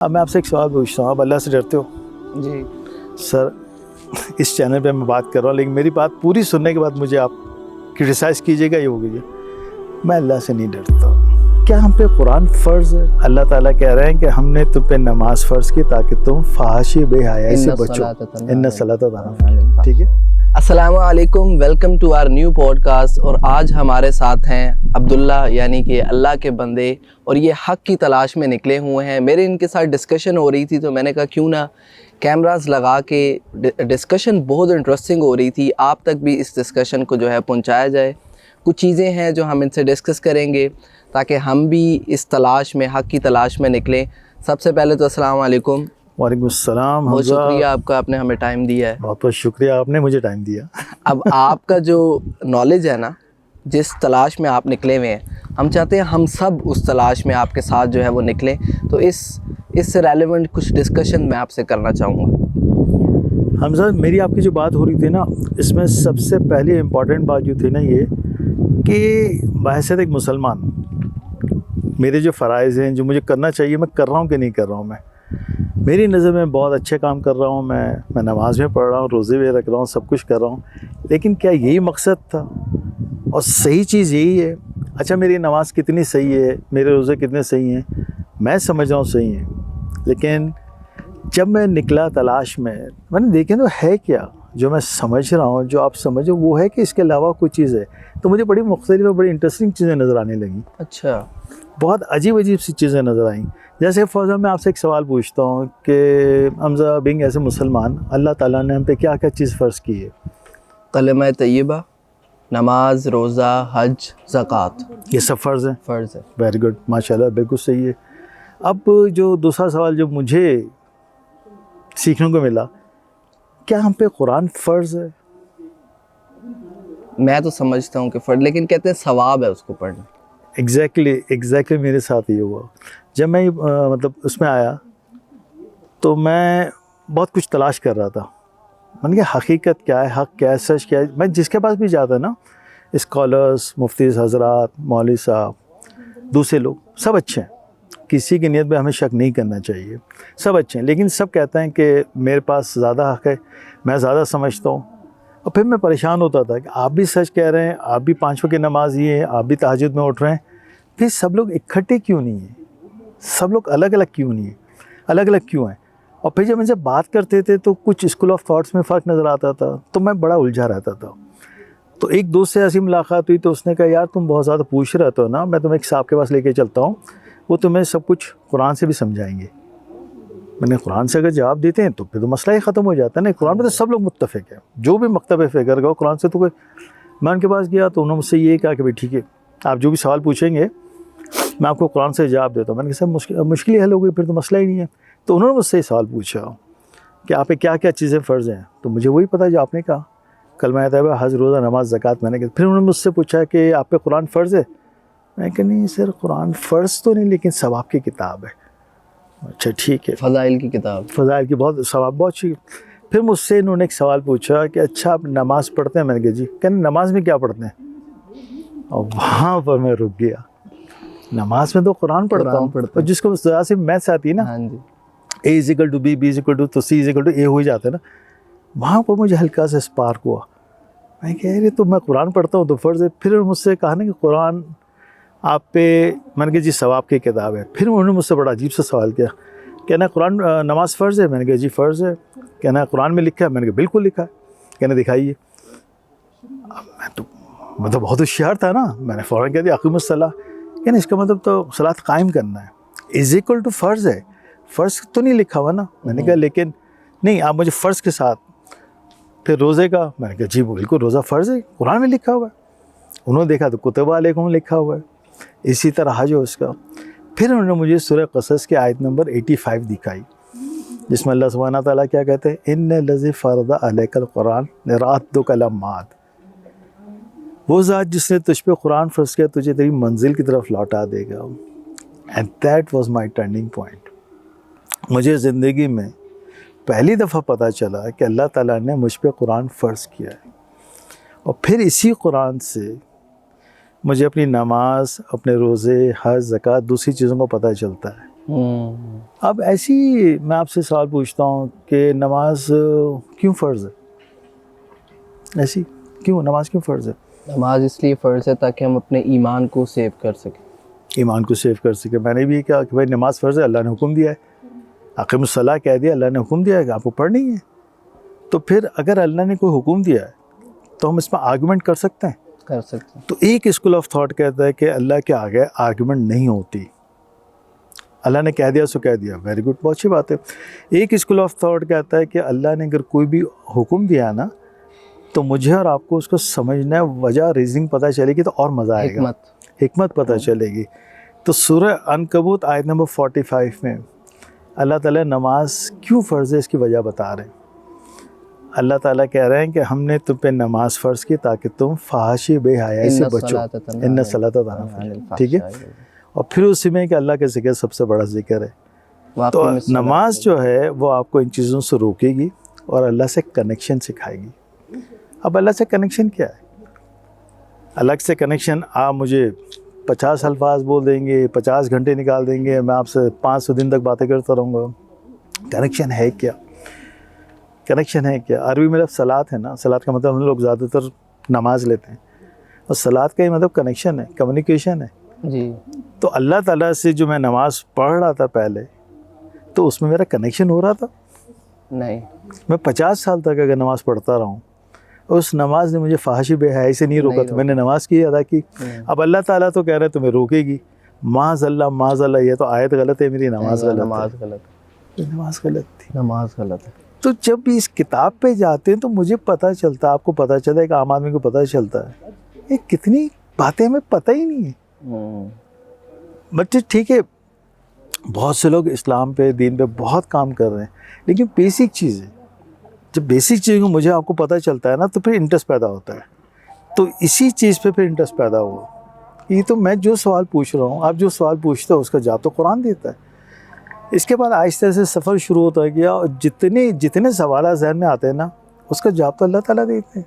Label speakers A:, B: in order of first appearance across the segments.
A: اب میں آپ سے ایک سوال پوچھتا ہوں, آپ اللہ سے ڈرتے ہو؟
B: جی
A: سر اس چینل پہ میں بات کر رہا ہوں, لیکن میری بات پوری سننے کے بعد مجھے آپ کرٹیسائز کیجیے گا, یہ ہو گئی میں اللہ سے نہیں ڈرتا. کیا ہم پہ قرآن فرض ہے؟ اللہ تعالیٰ کہہ رہے ہیں کہ ہم نے تم پہ نماز فرض کی تاکہ تم فحاشی بے حیائی سے بچو. ان الصلاۃ تنہا, ٹھیک ہے.
B: السلام علیکم, welcome to our new podcast. اور آج ہمارے ساتھ ہیں عبداللہ, یعنی کہ اللہ کے بندے, اور یہ حق کی تلاش میں نکلے ہوئے ہیں. میرے ان کے ساتھ ڈسکشن ہو رہی تھی تو میں نے کہا کیوں نہ کیمراز لگا کے ڈسکشن بہت انٹرسٹنگ ہو رہی تھی, آپ تک بھی اس ڈسکشن کو جو ہے پہنچایا جائے. کچھ چیزیں ہیں جو ہم ان سے ڈسکس کریں گے تاکہ ہم بھی اس تلاش میں, حق کی تلاش میں نکلیں. سب سے پہلے تو السلام علیکم.
A: وعلیکم السلام.
B: بہت شکریہ آپ کا, آپ نے ہمیں ٹائم دیا ہے.
A: بہت بہت شکریہ, آپ نے مجھے ٹائم دیا.
B: اب آپ کا جو نالج ہے نا, جس تلاش میں آپ نکلے ہوئے ہیں, ہم چاہتے ہیں ہم سب اس تلاش میں آپ کے ساتھ جو ہے وہ نکلیں. تو اس سے ریلیونٹ کچھ ڈسکشن میں آپ سے کرنا چاہوں گا.
A: حمزہ, میری آپ کی جو بات ہو رہی تھی نا, اس میں سب سے پہلی امپورٹنٹ بات جو تھی نا یہ کہ بحیثیت ایک مسلمان میرے جو فرائض ہیں, جو مجھے کرنا چاہیے, میں کر رہا ہوں کہ نہیں کر رہا ہوں. میں میری نظر میں بہت اچھے کام کر رہا ہوں, میں نماز میں پڑھ رہا ہوں, روزے بھی رکھ رہا ہوں, سب کچھ کر رہا ہوں. لیکن کیا یہی مقصد تھا؟ اور صحیح چیز یہی ہے. اچھا میری نماز کتنی صحیح ہے, میرے روزے کتنے صحیح ہیں, میں سمجھ رہا ہوں صحیح ہیں, لیکن جب میں نکلا تلاش میں نے دیکھا تو ہے کیا جو میں سمجھ رہا ہوں, جو آپ سمجھو وہ ہے کہ اس کے علاوہ کوئی چیز ہے. تو مجھے بڑی مختلف اور بڑی انٹرسٹنگ چیزیں نظر آنے لگیں.
B: اچھا,
A: بہت عجیب سی چیزیں نظر آئیں. جیسے فوزا, میں آپ سے ایک سوال پوچھتا ہوں کہ حمزہ بینگ ایز اے مسلمان, اللہ تعالیٰ نے ہم پہ کیا کیا چیز فرض کی ہے؟
B: کلمہ طیبہ, نماز, روزہ, حج, زکوٰۃ,
A: یہ سب فرض ہیں.
B: فرض ہے.
A: ویری گڈ, ماشاء اللہ, بالکل صحیح ہے. اب جو دوسرا سوال جو مجھے سیکھنے کو ملا, کیا ہم پہ قرآن فرض ہے؟
B: میں تو سمجھتا ہوں کہ فرض, لیکن کہتے ہیں ثواب ہے اس کو پڑھنا.
A: ایگزیکٹلی میرے ساتھ یہ ہوا. جب میں مطلب اس میں آیا تو میں بہت کچھ تلاش کر رہا تھا. میں نے کہا حقیقت کیا ہے, حق کیا ہے, سچ کیا ہے. میں جس کے پاس بھی جاتا نا, اسکالرس, مفتی حضرات, مولوی صاحب, دوسرے لوگ, سب اچھے ہیں, کسی کی نیت پہ ہمیں شک نہیں کرنا چاہیے, سب اچھے ہیں, لیکن سب کہتے ہیں کہ میرے پاس زیادہ حق ہے, میں زیادہ سمجھتا ہوں. اور پھر میں پریشان ہوتا تھا کہ آپ بھی سچ کہہ رہے ہیں, آپ بھی 5 وقت کی نماز یہ ہیں, آپ بھی تہجد میں اٹھ رہے ہیں, پھر سب لوگ اکٹھے کیوں نہیں ہیں, سب لوگ الگ الگ کیوں نہیں ہیں, الگ الگ کیوں ہیں؟ اور پھر جب ان سے بات کرتے تھے تو کچھ اسکول آف تھاٹس میں فرق نظر آتا تھا, تو میں بڑا الجھا رہتا تھا. تو ایک دوست سے ایسی ملاقات ہوئی تو اس نے کہا یار تم بہت زیادہ پوچھ رہے ہو نا, میں تمہیں ایک صاحب کے پاس لے کے چلتا ہوں, وہ تمہیں سب کچھ قرآن سے بھی سمجھائیں گے. میں نے قرآن سے اگر جواب دیتے ہیں تو پھر تو مسئلہ ہی ختم ہو جاتا ہے نا. قرآن پہ تو سب لوگ متفق ہیں, جو بھی مکتب فکر کا قرآن سے تو کوئی. میں ان کے پاس گیا تو انہوں نے مجھ سے یہ کہا کہ بھائی ٹھیک ہے, آپ جو بھی سوال پوچھیں گے میں آپ کو قرآن سے جواب دیتا ہوں. میں نے کہا سر مشکل ہی حل ہو گئی, پھر تو مسئلہ ہی نہیں ہے. تو انہوں نے مجھ سے یہ سوال پوچھا کہ آپ پہ کیا کیا چیزیں فرض ہیں, تو مجھے وہی پتہ جو آپ نے کہا, کلمہ طیبہ, حج, روزہ, نماز, زکوٰۃ. میں نے کہا, پھر انہوں نے مجھ سے پوچھا کہ آپ پہ قرآن فرض ہے. میں نے کہا نہیں سر, قرآن فرض تو نہیں, لیکن ثواب کی کتاب ہے. اچھا ٹھیک ہے,
B: فضائل کی کتاب,
A: فضائل کی بہت ثواب بہت چاہیے. پھر مجھ سے انہوں نے ایک سوال پوچھا کہ اچھا آپ نماز پڑھتے ہیں؟ میں نے کہا جی. کہنے نماز میں کیا پڑھتے ہیں؟ اور وہاں پر میں رک گیا. نماز میں تو قرآن پڑھتا ہوں, اور جس کو ذرا سی میتھس آتی ہے نا, A = B, B = تو C = A ہو ہی جاتا ہے نا, وہاں پر مجھے ہلکا سا اسپارک ہوا. میں کہہ رہی تو میں قرآن پڑھتا ہوں تو فرض ہے. پھر مجھ سے کہا نا کہ قرآن آپ پہ, میں نے کہا جی ثواب کی کتاب ہے. پھر انہوں نے مجھ سے بڑا عجیب سا سوال کیا, کہنا قرآن نماز فرض ہے؟ میں نے کہا جی فرض ہے. کہنا قرآن میں لکھا ہے؟ میں نے کہا بالکل لکھا ہے. کہنا دکھائیے. اب میں تو بہت ہوشیار تھا نا, میں نے فوراً کہہ دیا اقیم الصلاۃ. کہنا اس کا مطلب تو صلاۃ قائم کرنا ہے, = فرض ہے. فرض تو نہیں لکھا ہوا نا. میں نے کہا لیکن نہیں, آپ مجھے فرض کے ساتھ. پھر روزے کا, میں نے کہا جی بالکل روزہ فرض ہے, قرآن میں لکھا ہوا ہے. انہوں نے دیکھا تو کتب علیکم لکھا ہوا ہے. اسی طرح حج ہو اس کا. پھر انہوں نے مجھے سورہ قصص کی آیت نمبر 85 دکھائی, جس میں اللہ سبحانہ تعالیٰ کیا کہتے ہیں, ان الذی فرض علیک القرآن لرادک لمعاد. وہ ذات جس نے تجھ پہ قرآن فرض کیا تجھے تیری منزل کی طرف لوٹا دے گا. And that was my turning point. مجھے زندگی میں پہلی دفعہ پتہ چلا کہ اللہ تعالیٰ نے مجھ پہ قرآن فرض کیا ہے. اور پھر اسی قرآن سے مجھے اپنی نماز, اپنے روزے, حج, زکوٰۃ, دوسری چیزوں کو پتہ چلتا ہے. اب ایسی میں آپ سے سوال پوچھتا ہوں کہ نماز کیوں فرض ہے؟ ایسی کیوں نماز کیوں فرض ہے؟
B: نماز اس لیے فرض ہے تاکہ ہم اپنے ایمان کو سیو کر سکیں.
A: ایمان کو سیو کر سکے. میں نے بھی کہا کہ بھائی نماز فرض ہے, اللہ نے حکم دیا ہے, اقیم الصلاۃ کہہ دیا, اللہ نے حکم دیا ہے کہ آپ کو پڑھنی ہے. تو پھر اگر اللہ نے کوئی حکم دیا ہے تو ہم اس میں آرگومنٹ کر سکتے ہیں. تو ایک اسکول آف تھاٹ کہتا ہے کہ اللہ کے آگے آرگومنٹ نہیں ہوتی, اللہ نے کہہ دیا سو کہہ دیا, ویری گڈ, بہت اچھی بات ہے. ایک اسکول آف تھاٹ کہتا ہے کہ اللہ نے اگر کوئی بھی حکم دیا نا تو مجھے اور آپ کو اس کو سمجھنا ہے, وجہ ریزننگ پتہ چلے گی تو اور مزہ آئے گا, حکمت پتہ چلے گی. تو سورہ عنکبوت آیت نمبر 45 میں اللہ تعالیٰ نماز کیوں فرض ہے اس کی وجہ بتا رہے ہیں. اللہ تعالیٰ کہہ رہے ہیں کہ ہم نے تم پہ نماز فرض کی تاکہ تم فحاشی بے حیائی سے بچو. ان الصلاۃ تنہی, ٹھیک ہے. اور پھر اسی میں کہ اللہ کا ذکر سب سے بڑا ذکر ہے. تو نماز جو ہے وہ آپ کو ان چیزوں سے روکے گی اور اللہ سے کنیکشن سکھائے گی. اب اللہ سے کنیکشن کیا ہے؟ اللہ سے کنیکشن آپ مجھے 50 الفاظ بول دیں گے, 50 گھنٹے نکال دیں گے, میں آپ سے 500 دن تک باتیں کرتا رہوں گا. کنیکشن ہے کیا؟ کنیکشن ہے کیا؟ عربی میں لفظ صلاۃ ہے نا, صلاۃ کا مطلب ہم لوگ زیادہ تر نماز لیتے ہیں, اور صلاۃ کا ہی مطلب کنیکشن ہے, کمیونیکیشن ہے.
B: جی.
A: تو اللہ تعالیٰ سے جو میں نماز پڑھ رہا تھا پہلے, تو اس میں میرا کنیکشن ہو رہا تھا؟
B: نہیں.
A: میں 50 سال تک اگر نماز پڑھتا رہا ہوں, اس نماز نے مجھے فحاشی بے حیائی سے نہیں روکا, تو میں نے نماز کی ادا کی. اب اللہ تعالیٰ تو کہہ رہے ہیں تمہیں روکے گی. معاذ اللہ, یہ تو آیت غلط ہے, میری نماز غلط ہے. نماز غلط ہے. تو جب بھی اس کتاب پہ جاتے ہیں تو مجھے پتہ چلتا ہے, آپ کو پتہ چلتا ہے, ایک عام آدمی کو پتہ چلتا ہے یہ کتنی باتیں ہمیں پتہ ہی نہیں ہے. بچے ٹھیک ہے, بہت سے لوگ اسلام پہ, دین پہ بہت کام کر رہے ہیں, لیکن بیسک چیزیں, جب بیسک چیزوں کو مجھے آپ کو پتہ چلتا ہے نا تو پھر انٹرسٹ پیدا ہوتا ہے. تو اسی چیز پہ پھر انٹرسٹ پیدا ہوا. یہ تو میں جو سوال پوچھ رہا ہوں, آپ جو سوال پوچھتے ہو اس کا جواب تو قرآن دیتا ہے. اس کے بعد آہستہ سے سفر شروع ہوتا ہے گیا, اور جتنے سوالات ذہن میں آتے ہیں نا اس کا جواب تو اللہ تعالیٰ دیتے ہیں.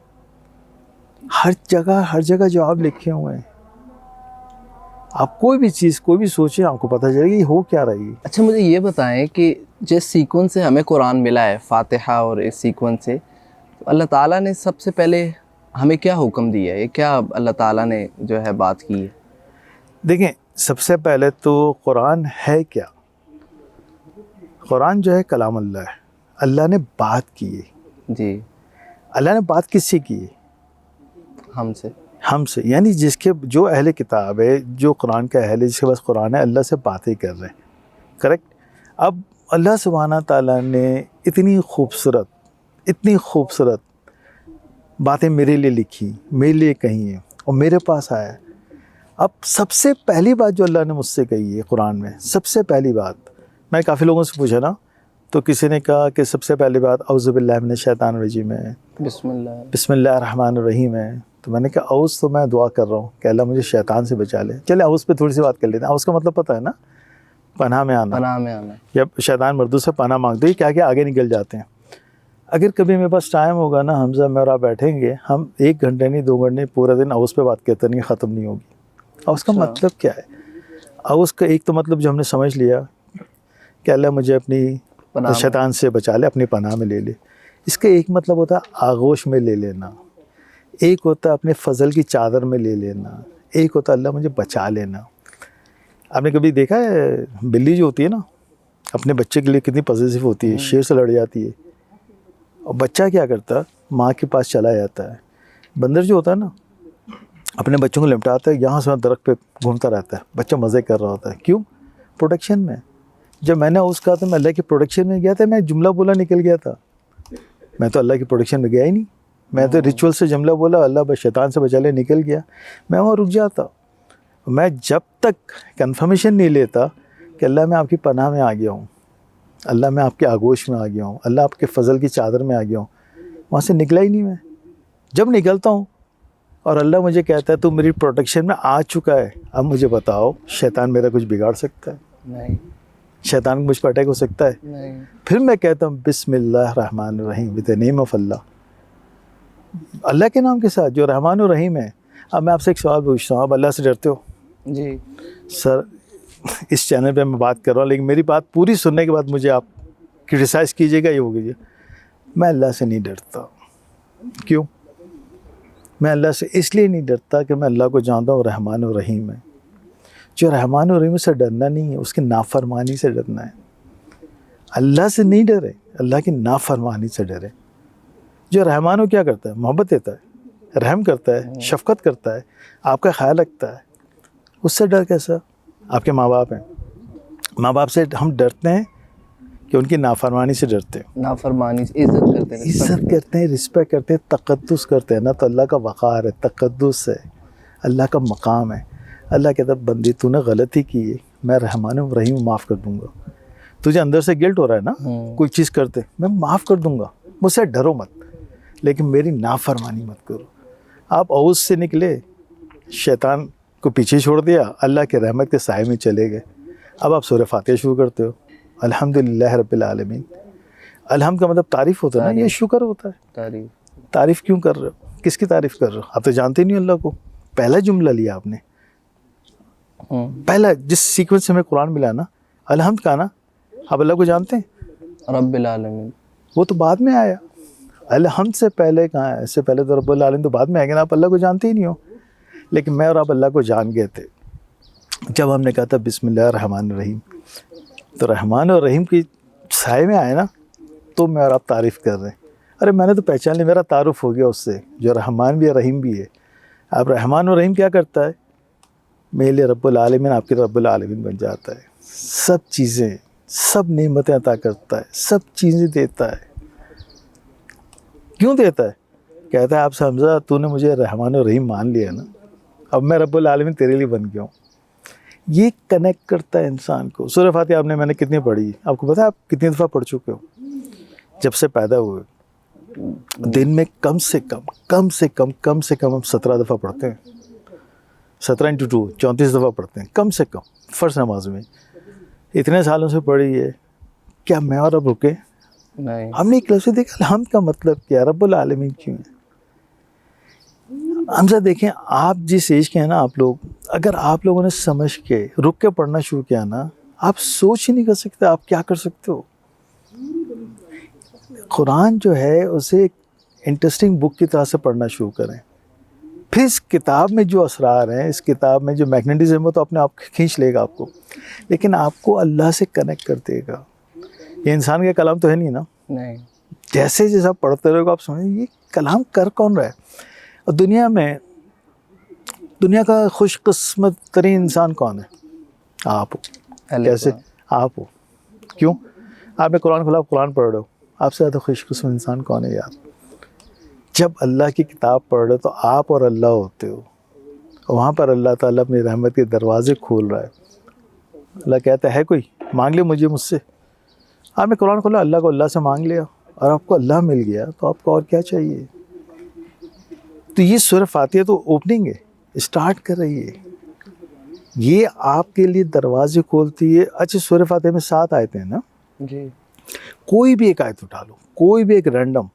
A: ہر جگہ جواب لکھے ہوئے ہیں. آپ کوئی بھی چیز, کوئی بھی سوچیں, آپ کو پتہ چلے گا یہ ہو کیا رہی ہے.
B: اچھا, مجھے یہ بتائیں کہ جس سیکوینس سے ہمیں قرآن ملا ہے, فاتحہ, اور اس سیکوینس سے اللہ تعالیٰ نے سب سے پہلے ہمیں کیا حکم دیا ہے, کیا اللہ تعالیٰ نے جو ہے بات کی ہے؟
A: دیکھیں, سب سے پہلے تو قرآن ہے کیا؟ قرآن جو ہے کلام اللہ ہے. اللہ نے بات کی ہے.
B: جی.
A: اللہ نے بات کس سے کی ہے؟ ہم سے. یعنی جو اہل کتاب ہے, جو قرآن کا اہل ہے, جس کے پاس قرآن ہے, اللہ سے باتیں کر رہے ہیں. کریکٹ. اب اللہ سبحانہ تعالیٰ نے اتنی خوبصورت باتیں میرے لیے لکھی, میرے لیے کہی ہیں, اور میرے پاس آیا. اب سب سے پہلی بات جو اللہ نے مجھ سے کہی ہے قرآن میں, سب سے پہلی بات, میں کافی لوگوں سے پوچھا نا, تو کسی نے کہا کہ سب سے پہلی بات اعوذ باللہ من الشیطان الرجیم ہے, بسم اللہ الرحمن الرحیم ہے. تو میں نے کہا اعوذ تو میں دعا کر رہا ہوں کہ اللہ مجھے شیطان سے بچا لے. چلے اعوذ پہ تھوڑی سی بات کر لیتے ہیں. اعوذ کا مطلب پتہ ہے نا, پناہ میں آنا. جب شیطان مردوں سے پناہ مانگتے ہیں, کیا آگے نکل جاتے ہیں. اگر کبھی میرے پاس ٹائم ہوگا نا, حمزہ میں اور آپ بیٹھیں گے, ہم 1 گھنٹے نہیں 2 گھنٹے پورا دن اعوذ پہ بات کرتے نہیں, ختم نہیں ہوگی. اعوذ کا مطلب کیا ہے؟ اعوذ کا ایک تو مطلب جو ہم نے سمجھ لیا کہ اللہ مجھے اپنی شیطان سے بچا لے, اپنی پناہ میں لے لے. اس کا ایک مطلب ہوتا ہے آغوش میں لے لینا, ایک ہوتا ہے اپنے فضل کی چادر میں لے لینا, ایک ہوتا ہے اللہ مجھے بچا لینا. آپ نے کبھی دیکھا ہے بلی جو ہوتی ہے نا, اپنے بچے کے لیے کتنی پوزیسو ہوتی ہے, شیر سے لڑ جاتی ہے, اور بچہ کیا کرتا ہے, ماں کے پاس چلا جاتا ہے. بندر جو ہوتا ہے نا, اپنے بچوں کو لپٹاتا ہے, یہاں سے درخت پہ گھومتا رہتا ہے, بچہ مزے کر رہا ہوتا ہے. کیوں؟ پروٹیکشن میں. جب میں نے اس کہا تو میں اللہ کی پروٹیکشن میں گیا تھا, میں جملہ بولا نکل گیا تھا. میں تو اللہ کی پروٹیکشن میں گیا ہی نہیں, میں تو ریچول سے جملہ بولا, اللہ بس شیطان سے بچا لے, نکل گیا. میں وہاں رک جاتا. میں جب تک کنفرمیشن نہیں لیتا کہ اللہ میں آپ کی پناہ میں آ گیا ہوں, اللہ میں آپ کے آغوش میں آ گیا ہوں, اللہ آپ کے فضل کی چادر میں آ گیا ہوں, وہاں سے نکلا ہی نہیں. میں جب نکلتا ہوں اور اللہ مجھے کہتا ہے تو میری پروٹیکشن میں آ چکا ہے, اب مجھے بتاؤ شیطان میرا کچھ بگاڑ سکتا ہے؟
B: نہیں.
A: شیطان کو مجھ پر اٹیک ہو سکتا ہے؟
B: نہیں.
A: پھر میں کہتا ہوں بسم اللہ الرحمن الرحیم, ود دی نیم آف اللہ, اللہ کے نام کے ساتھ جو رحمان الرحیم ہے. اب میں آپ سے ایک سوال پوچھتا ہوں, آپ اللہ سے ڈرتے ہو؟
B: جی.
A: سر اس چینل پہ میں بات کر رہا ہوں، لیکن میری بات پوری سننے کے بعد مجھے آپ کرٹیسائز کیجیے گا، یہ ہو گئی میں اللہ سے نہیں ڈرتا. کیوں؟ میں اللہ سے اس لیے نہیں ڈرتا کہ میں اللہ کو جانتا ہوں رحمان و رحیم ہے. جو رحمان و رحیم سے ڈرنا نہیں ہے، اس کی نافرمانی سے ڈرنا ہے. اللہ سے نہیں ڈرے، اللہ کی نافرمانی سے ڈرے. جو رحمان و کیا کرتا ہے؟ محبت دیتا ہے، رحم کرتا ہے، شفقت کرتا ہے، آپ کا خیال رکھتا ہے. اس سے ڈر کیسا؟ آپ کے ماں باپ ہیں، ماں باپ سے ہم ڈرتے ہیں کہ ان کی نافرمانی سے ڈرتے ہیں.
B: نافرمانی سے عزت کرتے ہیں،
A: عزت کرتے ہیں، رسپیکٹ کرتے ہیں، تقدس کرتے ہیں نا. تو اللہ کا وقار ہے، تقدس ہے، اللہ کا مقام ہے. اللہ کہتا ہے بندی تو نے غلطی کی ہے، میں رحمان و رحیم معاف کر دوں گا. تجھے اندر سے گلٹ ہو رہا ہے نا کوئی چیز کرتے، میں معاف کر دوں گا، مجھ سے ڈرو مت، لیکن میری نافرمانی مت کرو. آپ اوز سے نکلے، شیطان کو پیچھے چھوڑ دیا، اللہ کے رحمت کے سائے میں چلے گئے. اب آپ سورہ فاتحہ شروع کرتے ہو، الحمدللہ رب العالمین. الحمد کا مطلب تعریف ہوتا ہے نا، یہ شکر ہوتا ہے. تعریف کیوں کر رہے ہو؟ کس کی تعریف کر رہے ہو؟ آپ تو جانتے نہیں اللہ کو. پہلا جملہ لیا آپ نے، پہلا جس سیکوینس سے ہمیں قرآن ملا نا، الحمد کا نا. آپ اللہ کو جانتے ہیں؟
B: رب العالمین
A: وہ تو بعد میں آیا. الحمد سے پہلے کہاں ہے؟ اس سے پہلے تو رب العالمین تو بعد میں آئے گا نا. آپ اللہ کو جانتے ہی نہیں ہو. لیکن میں اور آپ اللہ کو جان گئے تھے جب ہم نے کہا تھا بسم اللہ الرحمن الرحیم. تو رحمان اور رحیم کی سائے میں آئے نا، تو میں اور آپ تعریف کر رہے ہیں. ارے میں نے تو پہچان لی، میرا تعارف ہو گیا اس سے، جو رحمان بھی ہے رحیم بھی ہے. آپ رحمان و رحیم کیا کرتا ہے؟ میرے لیے رب العالمین آپ کے رب العالمین بن جاتا ہے. سب چیزیں، سب نعمتیں عطا کرتا ہے، سب چیزیں دیتا ہے. کیوں دیتا ہے؟ کہتا ہے آپ سے حمزہ تو نے مجھے رحمان و رحیم مان لیا نا، اب میں رب العالمین تیرے لیے بن گیا ہوں. یہ کنیکٹ کرتا ہے انسان کو. سورہ فاتحہ آپ نے میں نے کتنی پڑھی؟ آپ کو پتہ ہے آپ کتنی دفعہ پڑھ چکے ہو جب سے پیدا ہوئے؟ دن میں کم سے کم ہم 17 دفعہ پڑھتے ہیں. 17x2 34 دفعہ پڑھتے ہیں کم سے کم فرض نماز میں. اتنے سالوں سے پڑھی ہے. کیا میں اور اب رکے؟
B: نہیں.
A: ہم نے ایک لفظ دیکھا الحمد کا مطلب کیا، رب العالمین کیوں ہے. حمزہ دیکھیں آپ جس ایج کے ہیں نا آپ لوگ، اگر آپ لوگوں نے سمجھ کے رک کے پڑھنا شروع کیا نا، آپ سوچ ہی نہیں کر سکتے آپ کیا کر سکتے ہو. قرآن جو ہے اسے ایک انٹرسٹنگ بک کی طرح سے پڑھنا شروع کریں. پھر اس کتاب میں جو اسرار ہیں، اس کتاب میں جو میگنیٹزم ہے تو اپنے آپ کھینچ لے گا آپ کو، لیکن آپ کو اللہ سے کنیکٹ کر دے گا. یہ انسان کا کلام تو ہے نہیں نا.
B: نہیں.
A: جیسے جیسا پڑھتے رہو گے آپ سمجھیں یہ کلام کر کون رہا ہے. اور دنیا کا خوش قسمت ترین انسان کون ہے؟ آپ ہو. کیسے؟ آپ ہو. کیوں؟ آپ نے قرآن کھلا، قرآن پڑھ رہے ہو. آپ سے زیادہ خوش قسمت انسان کون ہے یار؟ جب اللہ کی کتاب پڑھ رہے ہو تو آپ اور اللہ ہوتے ہو. وہاں پر اللہ تعالیٰ اپنی رحمت کے دروازے کھول رہا ہے. اللہ کہتا ہے کوئی مانگ لے مجھ سے. آپ نے قرآن کھولا، اللہ کو اللہ سے مانگ لیا اور آپ کو اللہ مل گیا، تو آپ کو اور کیا چاہیے؟ تو یہ سورہ فاتحہ تو اوپننگ ہے، اسٹارٹ کر رہی ہے. یہ آپ کے لیے دروازے کھولتی ہے. اچھا سورہ فاتحہ میں 7 آیتیں ہیں نا
B: جی.
A: کوئی بھی ایک آیت اٹھا لو، کوئی بھی ایک رینڈم،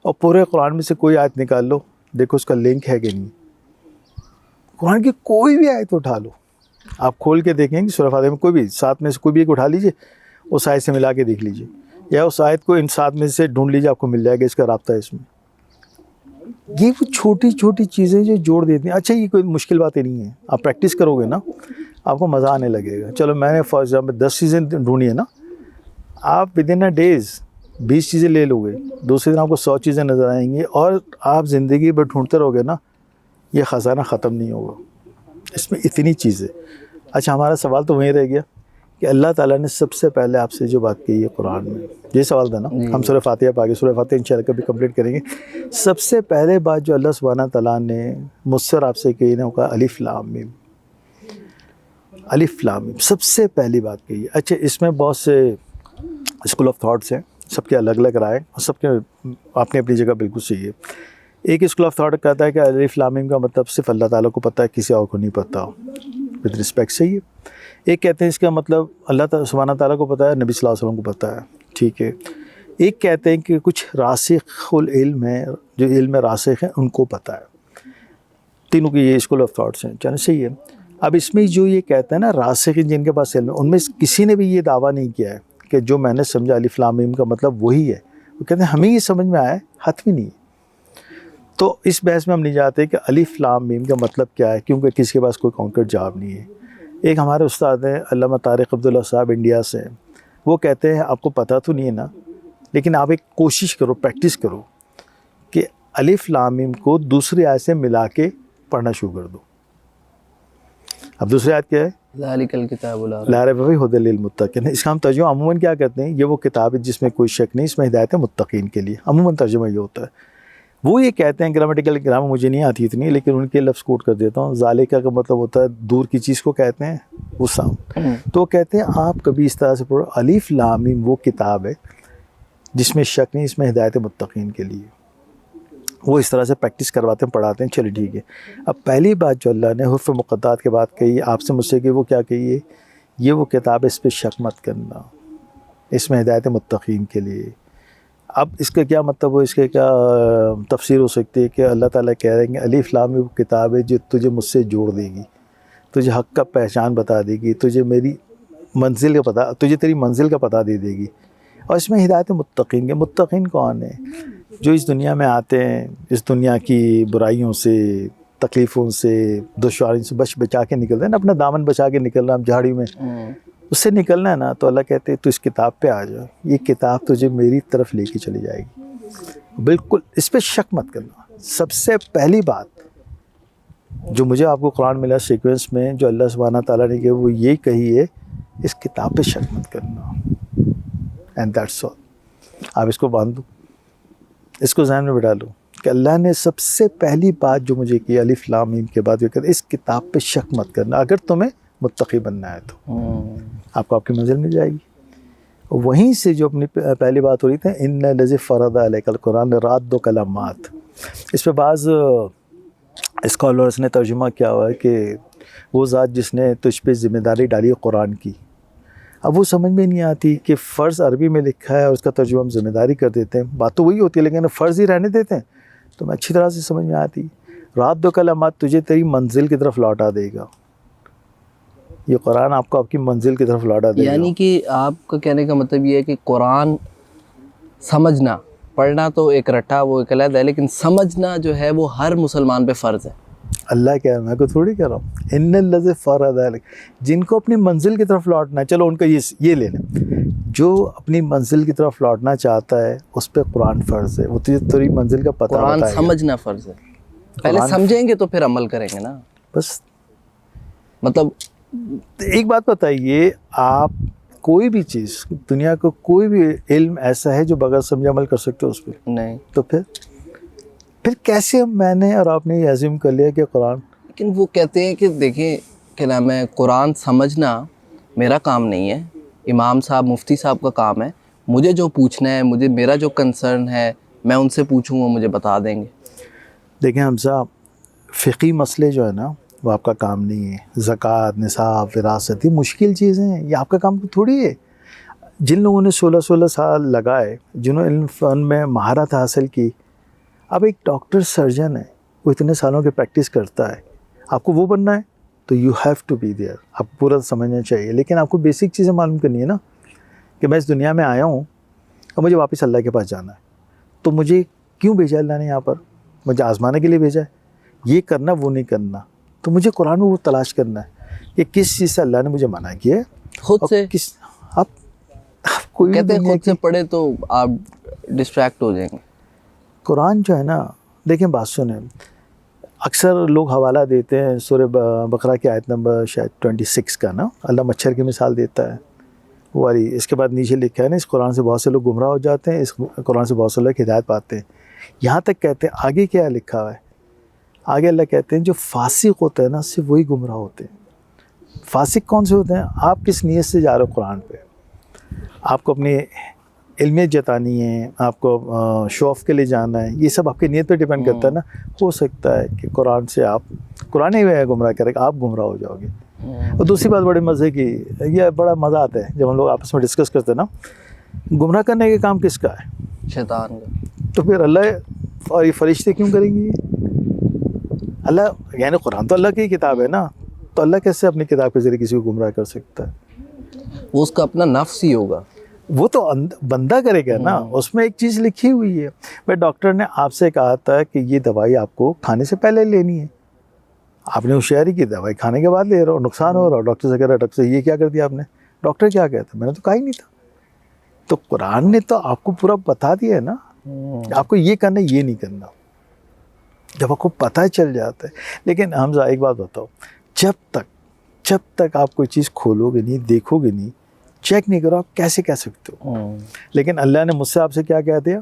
A: اور پورے قرآن میں سے کوئی آیت نکال لو، دیکھو اس کا لنک ہے کہ نہیں. قرآن کی کوئی بھی آیت اٹھا لو، آپ کھول کے دیکھیں گے سورہ فاتحہ میں کوئی بھی 7 میں سے کوئی بھی ایک اٹھا لیجئے، اس آیت سے ملا کے دیکھ لیجئے، یا اس آیت کو ان 7 میں سے ڈھونڈ لیجئے، آپ کو مل جائے گا اس کا رابطہ ہے اس میں. یہ وہ چھوٹی چھوٹی چیزیں جو جوڑ دیتی ہیں. اچھا یہ کوئی مشکل باتیں نہیں ہیں، آپ پریکٹس کرو گے نا آپ کو مزہ آنے لگے گا. چلو میں نے فار ایگزامپل 10 چیزیں ڈھونڈی ہیں نا، آپ ود ان اے ڈیز 20 چیزیں لے لو گے، دوسرے دن آپ کو 100 چیزیں نظر آئیں گی، اور آپ زندگی بھر ڈھونڈتے رہو گے نا، یہ خزانہ ختم نہیں ہوگا. اس میں اتنی چیزیں. اچھا ہمارا سوال تو وہیں رہ گیا کہ اللہ تعالیٰ نے سب سے پہلے آپ سے جو بات کی ہے قرآن میں، یہ سوال تھا نا. ہم سورہ فاتحہ پہ آگے سورہ فاتحہ انشاءاللہ کبھی کمپلیٹ کریں گے. سب سے پہلے بات جو اللہ سبحانہ تعالیٰ نے مجھ سے اور آپ سے کہی نا، وہ کہا الف لام میم. الف لام میم سب سے پہلی بات کہی ہے. اچھا اس میں بہت سے اسکول آف تھاٹس ہیں، سب کے الگ الگ رائے اور سب کے اپنی اپنی جگہ بالکل صحیح ہے. ایک اسکول آف تھاٹ کہتا ہے کہ الف لام میم کا مطلب صرف اللہ تعالیٰ کو پتہ ہے، کسی اور کو نہیں پتہ. ود رسپیکٹ صحیح ہے. ایک کہتے ہیں اس کا مطلب اللہ تعالیٰ سبحانہ تعالیٰ کو پتہ ہے، نبی صلی اللہ علیہ وسلم کو پتہ ہے. ٹھیک ہے. ایک کہتے ہیں کہ کچھ راسخ العلم ہے، جو علم میں راسخ ہیں ان کو پتہ ہے. تینوں کی یہ اسکول آف تھاٹس ہیں، چلیں صحیح ہے. اب اس میں جو یہ کہتا ہے نا راسخین جن کے پاس علم ہے، ان میں کسی نے بھی یہ دعویٰ نہیں کیا ہے کہ جو میں نے سمجھا الف لام میم کا مطلب وہی ہے. وہ کہتے ہیں ہمیں یہ سمجھ میں آیا ہے، حتمی نہیں ہے. تو اس بحث میں ہم نہیں جاتے کہ الف لام میم کا مطلب کیا ہے، کیونکہ کسی کے پاس کوئی کانکریٹ جواب نہیں ہے. ایک ہمارے استاد ہیں علامہ طارق عبداللہ صاحب، انڈیا سے، وہ کہتے ہیں آپ کو پتہ تو نہیں ہے نا، لیکن آپ ایک کوشش کرو، پریکٹس کرو کہ الف لام میم کو دوسری آیت سے ملا کے پڑھنا شروع کر دو. اب دوسری آیت کیا ہے؟
B: ذالک الکتاب لا ریب
A: لا ریب فیہ ھدی للمتقین. اس کا ہم ترجمہ عموماً کیا کرتے ہیں؟ یہ وہ کتاب ہے جس میں کوئی شک نہیں، اس میں ہدایت ہے متقین کے لیے. عموماً ترجمہ یہ ہوتا ہے. وہ یہ کہتے ہیں، گرامیٹیکل گرامر مجھے نہیں آتی اتنی، لیکن ان کے لفظ کوٹ کر دیتا ہوں. ذالکہ کا مطلب ہوتا ہے دور کی چیز کو کہتے ہیں وہ سام. تو وہ کہتے ہیں آپ کبھی اس طرح سے پڑھو الف لام میم وہ کتاب ہے جس میں شک نہیں، اس میں ہدایت متقین کے لیے. وہ اس طرح سے پریکٹس کرواتے ہیں، پڑھاتے ہیں. چلے ٹھیک ہے. اب پہلی بات جو اللہ نے حروف مقطعات کے بعد کہی آپ سے مجھ سے کہ وہ کیا کہی ہے؟ یہ وہ کتاب ہے، اس پہ شک مت کرنا، اس میں ہدایت متقین کے لیے. اب اس کا کیا مطلب ہو، اس کے کیا تفسیر ہو سکتی ہے کہ اللہ تعالیٰ کہہ رہے ہیں کہ الف لام وہ کتاب ہے جو تجھے مجھ سے جوڑ دے گی، تجھے حق کا پہچان بتا دے گی، تجھے میری منزل کا پتہ، تجھے تیری منزل کا پتہ دے دے گی. اور اس میں ہدایت متقین کے. متقین کون ہیں؟ جو اس دنیا میں آتے ہیں، اس دنیا کی برائیوں سے، تکلیفوں سے، دشواریوں سے بچا کے نکل رہے ہیں نا، اپنا دامن بچا کے نکل رہا ہے. ہم جھاڑی میں اس سے نکلنا ہے نا، تو اللہ کہتے ہیں تو اس کتاب پہ آ جاؤ، یہ کتاب تجھے میری طرف لے کے چلی جائے گی. بالکل اس پہ شک مت کرنا. سب سے پہلی بات جو مجھے آپ کو قرآن ملا سیکوینس میں جو اللہ سبحانہ تعالیٰ نے کہا وہ یہ کہی ہے، اس کتاب پہ شک مت کرنا. And that's all. آپ اس کو باندھ دو، اس کو ذہن میں بٹھا لو کہ اللہ نے سب سے پہلی بات جو مجھے کی الف لام میم کے بعد یہ کہتے اس کتاب پہ شک مت کرنا اگر تمہیں متقی بننا ہے تو آپ کو آپ کی منزل مل جائے گی. وہیں سے جو اپنی پہلی بات ہو رہی تھی ان الذی فرض علیک القرآن راد و کلمات، اس پہ بعض اسکالرس نے ترجمہ کیا ہوا ہے کہ وہ ذات جس نے تجھ پہ ذمہ داری ڈالی ہے قرآن کی. اب وہ سمجھ میں نہیں آتی کہ فرض عربی میں لکھا ہے اور اس کا ترجمہ ہم ذمہ داری کر دیتے ہیں. بات تو وہی ہوتی ہے لیکن فرض ہی رہنے دیتے ہیں. تو میں اچھی طرح سے سمجھ میں آتی رات دو کلمات تجھے تیری منزل کی طرف لوٹا دے گا. یہ قرآن آپ کو آپ کی منزل کی طرف لوٹا دے گا.
B: یعنی کہ آپ کا کہنے کا مطلب یہ ہے کہ قرآن سمجھنا، پڑھنا تو ایک رٹا وہ ایک علیحدہ ہے، لیکن سمجھنا جو ہے وہ ہر مسلمان پہ فرض ہے.
A: اللہ کہہ رہا ہے، میں کو تھوڑی کہہ رہا ہوں. ان الذی فرض علیک، جن کو اپنی منزل کی طرف لوٹنا ہے، چلو ان کا یہ لے لیں. جو اپنی منزل کی طرف لوٹنا چاہتا ہے اس پہ قرآن فرض ہے. وہ تجھے تیری منزل کا پتہ
B: قرآن
A: بتائے گا.
B: سمجھنا فرض ہے. پہلے سمجھیں گے تو پھر عمل کریں گے نا.
A: بس
B: مطلب
A: ایک بات بتائیے، آپ کوئی بھی چیز دنیا کو کوئی بھی علم ایسا ہے جو بغیر سمجھے عمل کر سکتے ہو اس پہ؟
B: نہیں.
A: تو پھر کیسے میں نے اور آپ نے یہ عزم کر لیا کہ قرآن؟
B: لیکن وہ کہتے ہیں کہ دیکھیں کہ نام ہے قرآن سمجھنا میرا کام نہیں ہے، امام صاحب مفتی صاحب کا کام ہے. مجھے جو پوچھنا ہے، میرا جو کنسرن ہے میں ان سے پوچھوں گا، مجھے بتا دیں گے.
A: دیکھیں ہم صاحب فقہی مسئلے جو ہے نا وہ آپ کا کام نہیں ہے. زکوٰۃ، نصاب، وراثت، یہ مشکل چیزیں ہیں، یہ آپ کا کام تھوڑی ہے. جن لوگوں نے 16 سال لگائے، جنہوں نے علم فن میں مہارت حاصل کی. اب ایک ڈاکٹر سرجن ہے، وہ اتنے سالوں کی پریکٹس کرتا ہے. آپ کو وہ بننا ہے تو you have to be there. آپ کو پورا سمجھنا چاہیے، لیکن آپ کو بیسک چیزیں معلوم کرنی ہے نا کہ میں اس دنیا میں آیا ہوں اور مجھے واپس اللہ کے پاس جانا ہے. تو مجھے کیوں بھیجا اللہ نے یہاں پر؟ مجھے آزمانے کے لیے بھیجا ہے. یہ کرنا وہ نہیں کرنا. تو مجھے قرآن میں وہ تلاش کرنا ہے کہ کس چیز سے اللہ نے مجھے منع کیا ہے.
B: خود سے
A: آپ کوئی
B: کہتے ہیں خود سے پڑھے تو آپ ڈسٹریکٹ ہو جائیں گے.
A: قرآن جو ہے نا، دیکھیں بات سنیں، اکثر لوگ حوالہ دیتے ہیں سورہ بقرہ کی آیت نمبر شاید 26 کا نا، اللہ مچھر کی مثال دیتا ہے وہ والی. اس کے بعد نیچے لکھا ہے نا اس قرآن سے بہت سے لوگ گمراہ ہو جاتے ہیں، اس قرآن سے بہت سے لوگ ہدایت پاتے ہیں. یہاں تک کہتے ہیں آگے کیا لکھا ہوا ہے؟ آگے اللہ کہتے ہیں جو فاسق ہوتا ہے نا صرف وہی گمراہ ہوتے ہیں. فاسق کون سے ہوتے ہیں؟ آپ کس نیت سے جا رہے ہو قرآن پہ. آپ کو اپنی علمیت جتانی ہے، آپ کو شو آف کے لیے جانا ہے، یہ سب آپ کی نیت پہ ڈیپینڈ کرتا ہے نا. ہو سکتا ہے کہ قرآن سے قرآن ہی گمراہ کرے گا، آپ گمراہ ہو جاؤ گے. اور دوسری بات بڑے مزے کی، یہ بڑا مزہ آتا ہے جب ہم لوگ آپس میں ڈسکس کرتے ہیں نا، گمراہ کرنے کا کام کس کا ہے؟
B: شیطان کا.
A: تو پھر اللہ اور یہ فرشتے کیوں کریں گے؟ اللہ یعنی قرآن تو اللہ کی کتاب ہے نا، تو اللہ کیسے اپنی کتاب کے ذریعے کسی کو گمراہ کر سکتا ہے؟
B: وہ اس کا اپنا نفس ہی ہوگا،
A: وہ تو بندہ کرے گا نا، اس میں ایک چیز لکھی ہوئی ہے. بھائی ڈاکٹر نے آپ سے کہا تھا کہ یہ دوائی آپ کو کھانے سے پہلے لینی ہے، آپ نے ہوشیاری کی دوائی کھانے کے بعد لے رہا ہو، نقصان ہو رہا ہو. ڈاکٹر سے کہہ رہا ہے ڈاکٹر صاحب یہ کیا کر دیا آپ نے؟ ڈاکٹر کیا کہتا ہے؟ میں نے تو کہا ہی نہیں تھا. تو قرآن نے تو آپ کو پورا بتا دیا ہے نا، آپ کو یہ کرنا یہ نہیں کرنا، جب آپ کو پتہ چل جاتا ہے. لیکن حمزہ ایک بات بتاؤ، جب تک آپ کوئی چیز کھولو گے نہیں، دیکھو گے نہیں، چیک نہیں کرو، آپ کیسے کہہ سکتے ہو؟ لیکن اللہ نے مجھ سے آپ سے کیا کہہ دیا؟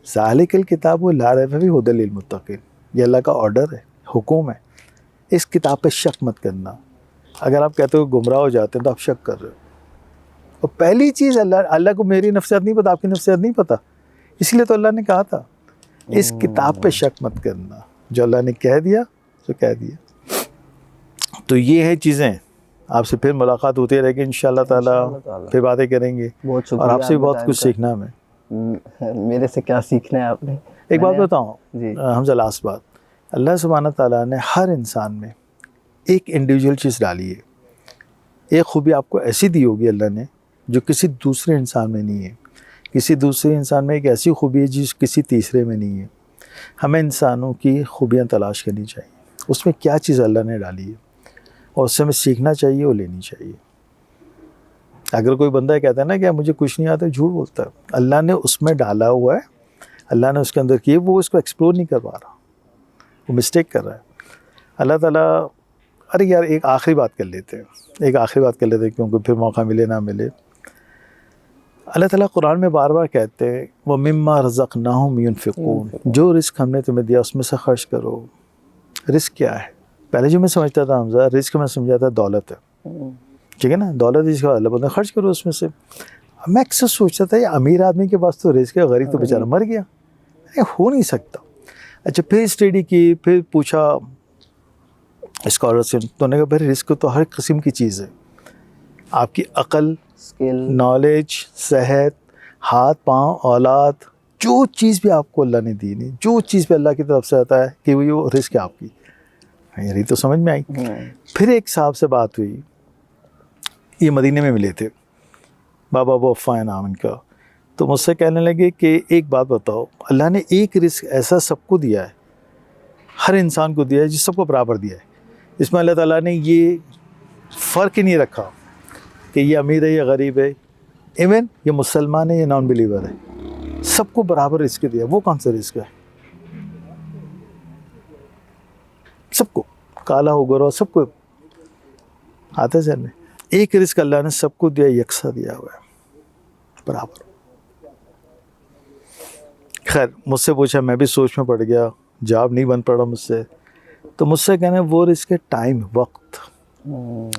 A: ذالک الکتاب لا ریب فیہ ھدی للمتقین. یہ اللہ کا آرڈر ہے، حکم ہے، اس کتاب پہ شک مت کرنا. اگر آپ کہتے ہو گمراہ ہو جاتے ہیں تو آپ شک کر رہے ہو. اور پہلی چیز اللہ کو میری نفسیات نہیں پتہ، آپ کی نفسیات نہیں پتہ، اس لیے تو اللہ نے کہا تھا اس کتاب پہ شک مت کرنا، جو اللہ نے کہہ دیا تو کہہ دیا. تو یہ ہے چیزیں. آپ سے پھر ملاقات ہوتی رہے گی انشاءاللہ تعالیٰ، پھر باتیں کریں گے،
B: بہت شکریہ،
A: اور آپ سے بھی بہت کچھ سیکھنا ہے. ہمیں
B: میرے سے کیا سیکھنا ہے آپ نے؟
A: ایک بات بتاؤں
B: جی
A: حمزہ، لاسٹ بات، اللہ سبحانہ تعالیٰ نے ہر انسان میں ایک انڈیویجول چیز ڈالی ہے. ایک خوبی آپ کو ایسی دی ہوگی اللہ نے جو کسی دوسرے انسان میں نہیں ہے. کسی دوسرے انسان میں ایک ایسی خوبی ہے جس کسی تیسرے میں نہیں ہے. ہمیں انسانوں کی خوبیاں تلاش کرنی چاہیے، اس میں کیا چیز اللہ نے ڈالی ہے اور اس سے ہمیں سیکھنا چاہیے اور لینی چاہیے. اگر کوئی بندہ کہتا ہے نا کہ مجھے کچھ نہیں آتا، جھوٹ بولتا ہے. اللہ نے اس میں ڈالا ہوا ہے، اللہ نے اس کے اندر کیے، وہ اس کو ایکسپلور نہیں کر پا رہا، وہ مسٹیک کر رہا ہے. اللہ تعالیٰ، ارے یار ایک آخری بات کر لیتے ہیں کیونکہ پھر موقع ملے نہ ملے. اللہ تعالیٰ قرآن میں بار بار کہتے ہیں وَمِمَّا رَزَقْنَاهُمْ يُنْفِقُونَ، جو رزق ہم نے تمہیں دیا اس میں سے خرچ کرو. رزق کیا ہے؟ پہلے جو میں سمجھتا تھا حمزہ، رزق میں سمجھا تھا دولت ہے، ٹھیک ہے نا، دولت اس کا اللہ بولتے ہیں خرچ کرو اس میں سے. میں اکثر سوچتا تھا یہ امیر آدمی کے پاس تو رزق ہے، غریب تو بیچارہ مر گیا، ہو نہیں سکتا. اچھا پھر اسٹڈی کی، پھر پوچھا اسکالر سے، تو نے کہا بھائی رزق تو ہر قسم کی چیز ہے. آپ کی عقل،
B: اسکل،
A: نالج، صحت، ہاتھ پاؤں، اولاد، جو چیز بھی آپ کو اللہ نے دی نہیں، جو چیز بھی اللہ کی طرف سے آتا ہے کہ وہ رزق ہے آپ کی. یہی تو سمجھ میں آئی. پھر ایک صاحب سے بات ہوئی، یہ مدینے میں ملے تھے، بابا وفا نام ان کا. تو مجھ سے کہنے لگے کہ ایک بات بتاؤ، اللہ نے ایک رزق ایسا سب کو دیا ہے، ہر انسان کو دیا ہے، جس سب کو برابر دیا ہے. اس میں اللہ تعالیٰ نے یہ فرق ہی نہیں رکھا کہ یہ امیر ہے یا غریب ہے، ایون یہ مسلمان ہے یا نان بلیور ہے، سب کو برابر رزق دیا. وہ کون سا رزق ہے؟ سب کو، کالا ہو گورا سب کو آتا ہے ذہن میں. ایک رزق اللہ نے سب کو دیا، یکساں دیا ہوا ہے، برابر. خیر مجھ سے پوچھا، میں بھی سوچ میں پڑ گیا، جواب نہیں بن پڑا مجھ سے. تو مجھ سے کہنا وہ رزق ہے ٹائم، وقت.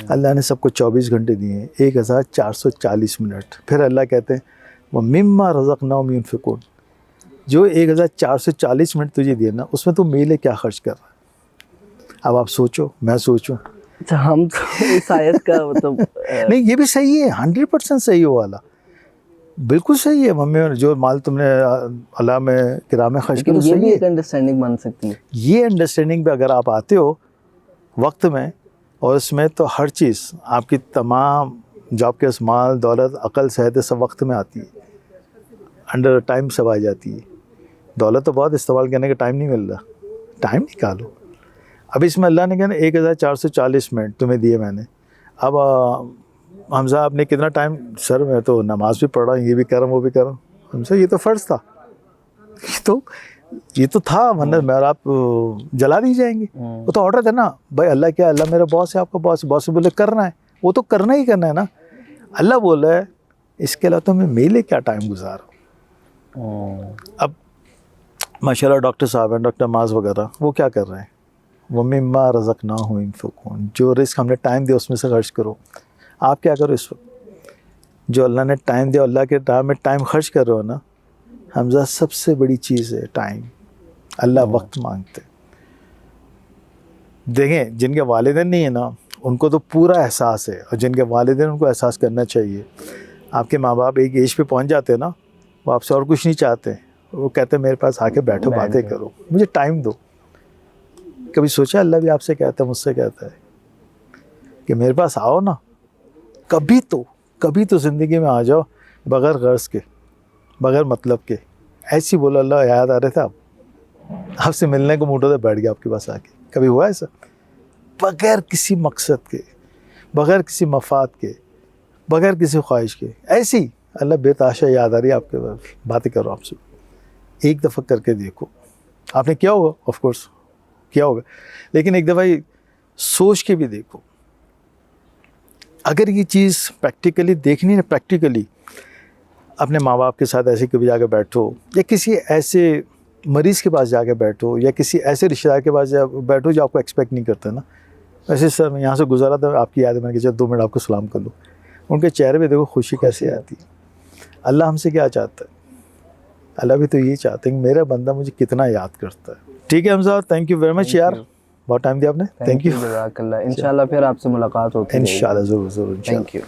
A: اللہ نے سب کو 24 گھنٹے دیے ہیں، 1440 منٹ. پھر اللہ کہتے ہیں وَمِمَّا رَزَقْنَاهُمْ يُنْفِقُونَ، جو 1440 منٹ تجھے دیے نا، اس میں تو میلے کیا خرچ کر رہا ہے. اب آپ سوچو، میں سوچوں.
B: ہم تو اس آیت کا مطلب
A: نہیں یہ بھی صحیح ہے، 100% صحیح ہو والا، بالکل صحیح ہے. ممی جو مال تم نے اللہ میں کرام میں خرچ کرو،
B: یہ
A: صحیح
B: بھی
A: ہے.
B: ایک انڈرسٹینڈنگ بن سکتی ہے.
A: یہ انڈرسٹینڈنگ پہ اگر آپ آتے ہو وقت میں، اور اس میں تو ہر چیز آپ کی تمام جو آپ کے پاس مال، دولت، عقل، صحت سب وقت میں آتی ہے، انڈر ٹائم سب آ جاتی ہے. دولت تو بہت استعمال کرنے کا ٹائم نہیں مل رہا، ٹائم نکالو. اب اس میں اللہ نے کہا 1440 منٹ تمہیں دیے میں نے. اب حمزہ آپ نے کتنا ٹائم؟ سر میں تو نماز بھی پڑھ رہا ہوں، یہ بھی کر رہا ہوں، وہ بھی کر رہا ہوں. حمزہ یہ تو فرض تھا، یہ تو تھا، ورنہ میں اور آپ جلا دی جائیں گے. وہ تو آرڈر تھا نا بھائی. اللہ کیا؟ اللہ میرا باس ہے، آپ کا باس. باس سے بولے کرنا ہے، وہ تو کرنا ہی کرنا ہے نا. اللہ بول رہا ہے اس کے علاوہ تو میں میلے کیا ٹائم گزارا. اب ماشاء اللہ ڈاکٹر صاحب ہیں، ڈاکٹر معاذ وغیرہ، وہ کیا کر رہے ہیں؟ وَمِمَّا رَزَقْنَاهُمْ يُنْفِقُونَ، جو رزق ہم نے ٹائم دیا اس میں سے خرچ کرو. آپ کیا کرو اس وقت؟ جو اللہ نے ٹائم دیا، اللہ کے ٹائم میں ٹائم خرچ کر رہے ہو نا. حمزہ سب سے بڑی چیز ہے ٹائم. اللہ وقت مانگتے. دیکھیں جن کے والدین نہیں ہیں نا، ان کو تو پورا احساس ہے، اور جن کے والدین ان کو احساس کرنا چاہیے. آپ کے ماں باپ ایک ایج پہ پہنچ جاتے ہیں نا، وہ آپ سے اور کچھ نہیں چاہتے، وہ کہتے ہیں میرے پاس آ کے بیٹھو، باتیں کرو، مجھے ٹائم دو. کبھی سوچا اللہ بھی آپ سے کہتا ہے، مجھ سے کہتا ہے کہ میرے پاس آؤ نا, کبھی تو زندگی میں آ جاؤ بغیر غرض کے, بغیر مطلب کے. ایسی بولا اللہ یاد آ رہے تھے آپ سے ملنے کو موڈ ہوتا بیٹھ گیا آپ کے پاس آ کے. کبھی ہوا ایسا؟ بغیر کسی مقصد کے, بغیر کسی مفاد کے, بغیر کسی خواہش کے, ایسی اللہ بے تحاشا یاد آ رہی ہے آپ کے پاس, باتیں کرو آپ سے. ایک دفعہ کر کے دیکھو. آپ نے کیا ہوگا, آف کورس کیا ہوگا, لیکن ایک دفعہ سوچ کے بھی دیکھو. اگر یہ چیز پریکٹیکلی دیکھنی نا, پریکٹیکلی اپنے ماں باپ کے ساتھ ایسے کبھی جا کے بیٹھو, یا کسی ایسے مریض کے پاس جا کے بیٹھو, یا کسی ایسے رشتہ دار کے پاس بیٹھو جو آپ کو ایکسپیکٹ نہیں کرتے نا. ویسے سر میں یہاں سے گزارا تھا, آپ کی یاد ہے, میں نے کہا 2 منٹ آپ کو سلام کر لوں. ان کے چہرے پہ دیکھو خوشی کیسے آتی ہے. اللہ ہم سے کیا چاہتا ہے؟ اللہ بھی تو یہی چاہتے ہیں کہ میرا بندہ مجھے کتنا یاد کرتا ہے. ٹھیک ہے حمزہ, تھینک یو ویری مچ یار, بہت ٹائم دیا آپ نے. تھینک یو,
B: جزاک اللہ. انشاءاللہ پھر آپ سے ملاقات ہوتی ہے.
A: انشاءاللہ, ضرور ضرور,
B: تھینک یو.